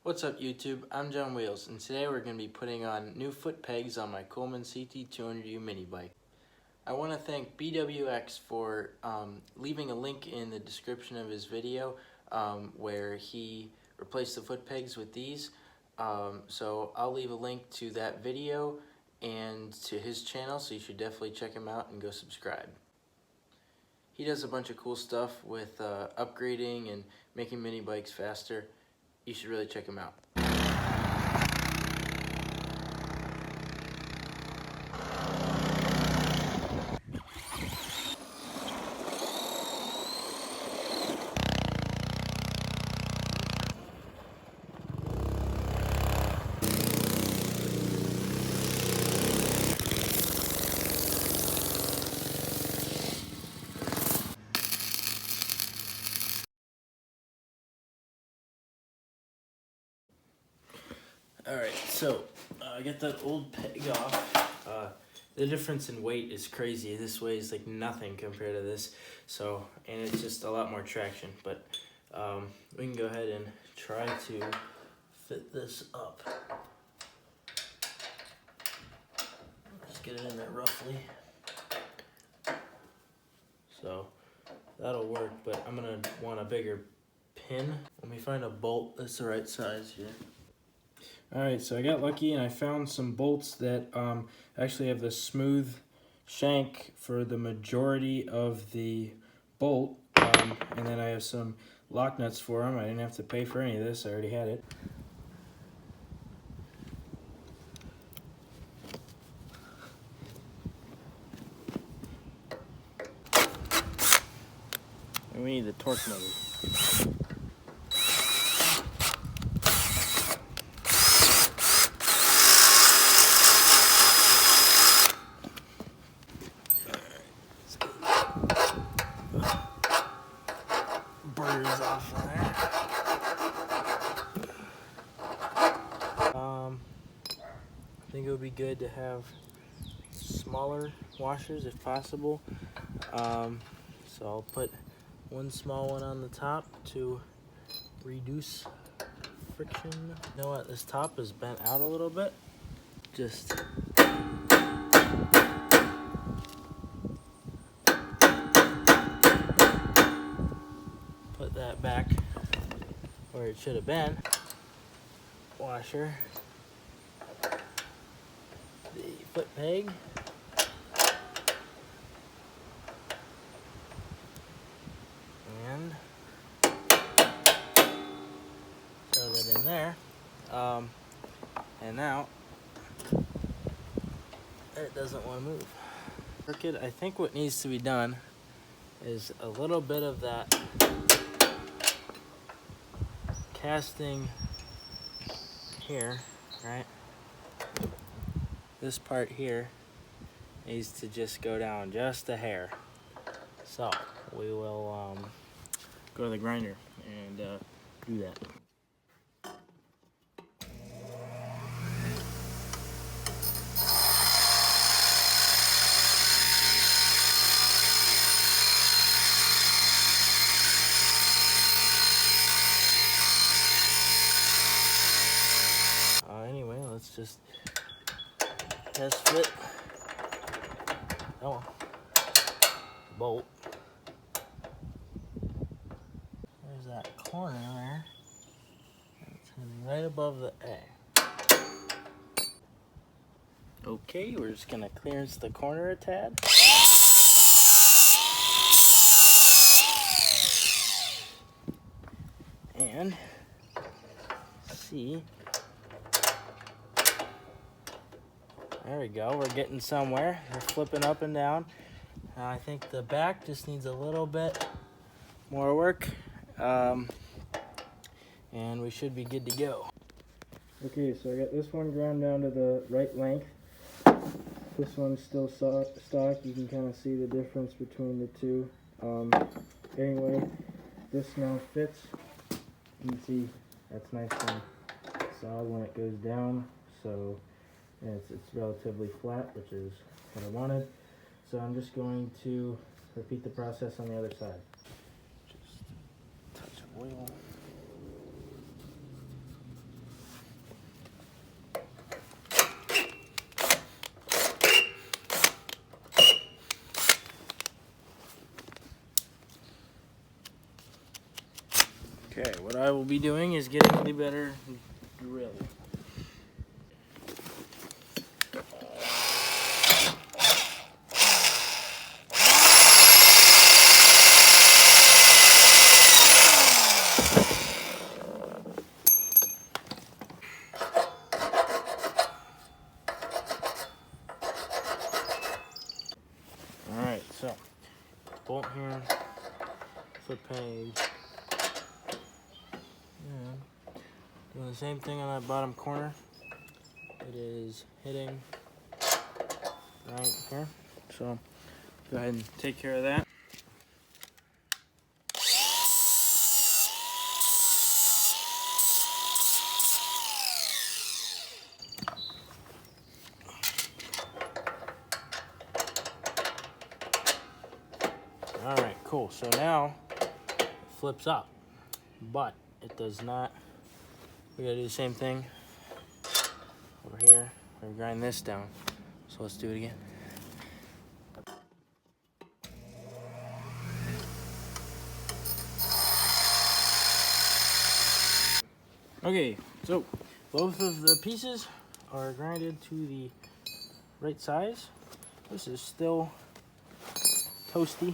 What's up YouTube? I'm John Wheels, and today we're going to be putting on new foot pegs on my Coleman CT200u mini bike. I want to thank BWX for leaving a link in the description of his video where he replaced the foot pegs with these. So I'll leave a link to that video and to his channel, so you should definitely check him out and go subscribe. He does a bunch of cool stuff with upgrading and making mini bikes faster. You should really check him out. Alright, so I got that old peg off. The difference in weight is crazy. This weighs like nothing compared to this. So, and it's just a lot more traction. But we can go ahead and try to fit this up. Just get it in there roughly. So that'll work, but I'm gonna want a bigger pin. Let me find a bolt that's the right size here. Alright, so I got lucky and I found some bolts that actually have the smooth shank for the majority of the bolt, and then I have some lock nuts for them. I didn't have to pay for any of this, I already had it. And we need the torque motor. Burrs off of there. I think it would be good to have smaller washers if possible. So I'll put one small one on the top to reduce friction. You know what? This top is bent out a little bit. Just put that back where it should have been. Washer, the foot peg, and throw that in there. And now it doesn't want to move. I think what needs to be done is a little bit of that casting here, right? This part here needs to just go down just a hair. So we will go to the grinder and do that. Anyway, let's just test fit. Oh, bolt. There's that corner there. It's gonna be right above the A. Okay, we're just gonna clearance the corner a tad. And see. There we go, we're getting somewhere. We're flipping up and down. I think the back just needs a little bit more work. And we should be good to go. Okay, so I got this one ground down to the right length. This one's still stock. You can kind of see the difference between the two. Anyway, this now fits. You can see that's nice and solid when it goes down. So and it's relatively flat, which is what I wanted. So I'm just going to repeat the process on the other side. Just touch of oil. Okay, what I will be doing is getting the better drill. Alright, so bolt here, foot peg, and doing the same thing on that bottom corner. It is hitting right here, so go ahead and take care of that. Alright, cool. So now it flips up, but it does not. We gotta do the same thing over here. We're gonna grind this down. So let's do it again. Okay, so both of the pieces are grinded to the right size. This is still toasty.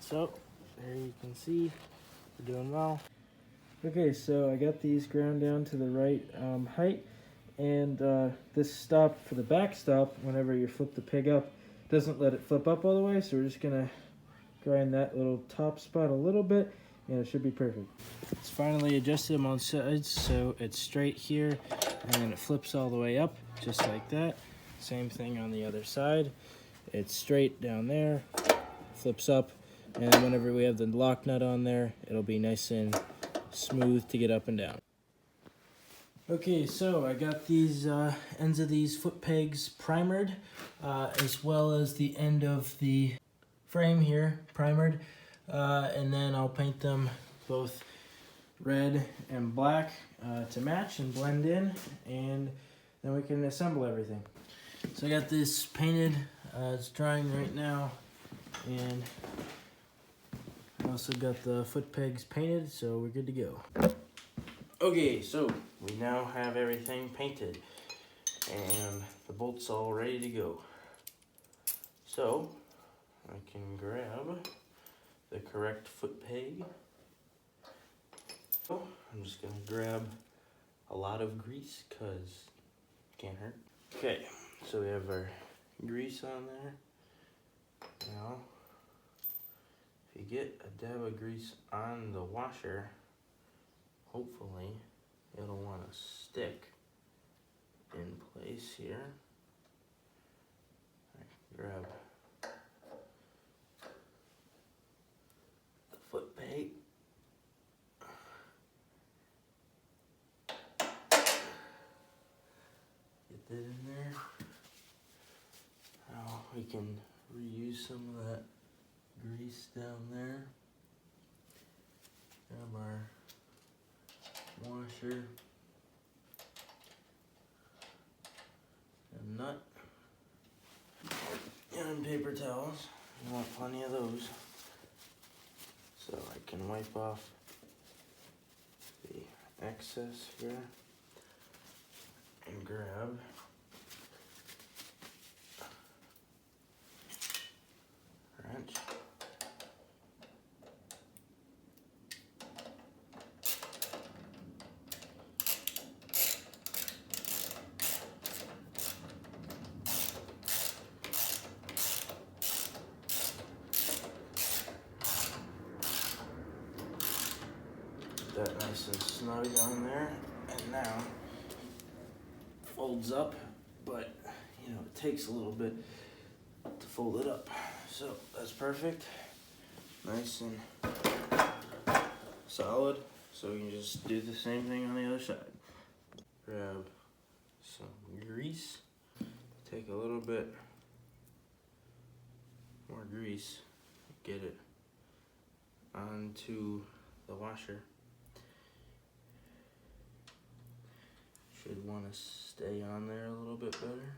So there you can see we're doing well. Okay, so I got these ground down to the right height, and this stop for the back stop, whenever you flip the pig up, doesn't let it flip up all the way, so we're just gonna grind that little top spot a little bit, and it should be perfect. It's finally adjusted on both sides, so it's straight here, and then it flips all the way up, just like that. Same thing on the other side. It's straight down there, flips up, and whenever we have the lock nut on there, it'll be nice and smooth to get up and down. Okay, so I got these ends of these foot pegs primered, as well as the end of the frame here primered, and then I'll paint them both red and black to match and blend in, and then we can assemble everything. So I got this painted, it's drying right now, and I also got the foot pegs painted, so we're good to go. Okay, so we now have everything painted and the bolts all ready to go. So I can grab the correct foot peg. So I'm just gonna grab a lot of grease because it can't hurt. Okay, so we have our grease on there. Now, if you get a dab of grease on the washer, hopefully it'll want to stick in place here. Grab the foot peg. Get that in there. Now we can reuse some of that grease down there. Grab our washer and nut and paper towels. You want plenty of those, so I can wipe off the excess here and grab a wrench. That nice and snug on there, and now folds up, but you know it takes a little bit to fold it up, so that's perfect, nice and solid. So we can just do the same thing on the other side. Grab some grease, take a little bit more grease, get it onto the washer. Should want to stay on there a little bit better.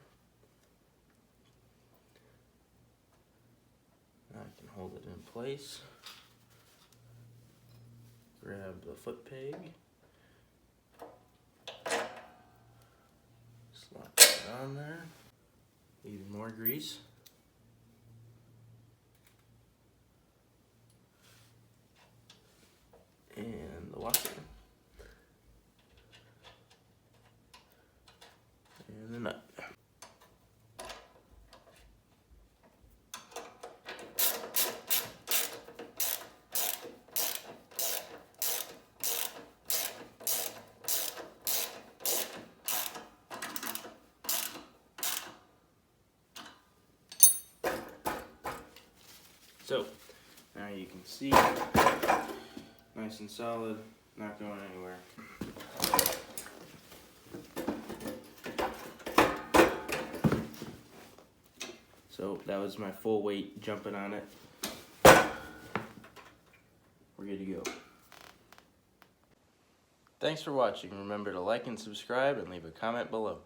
can hold it in place. Grab the foot peg. Slap it on there. Even more grease. And the washer. And the nut. So, now you can see, nice and solid, not going anywhere. So that was my full weight jumping on it. We're good to go. Thanks for watching. Remember to like and subscribe and leave a comment below.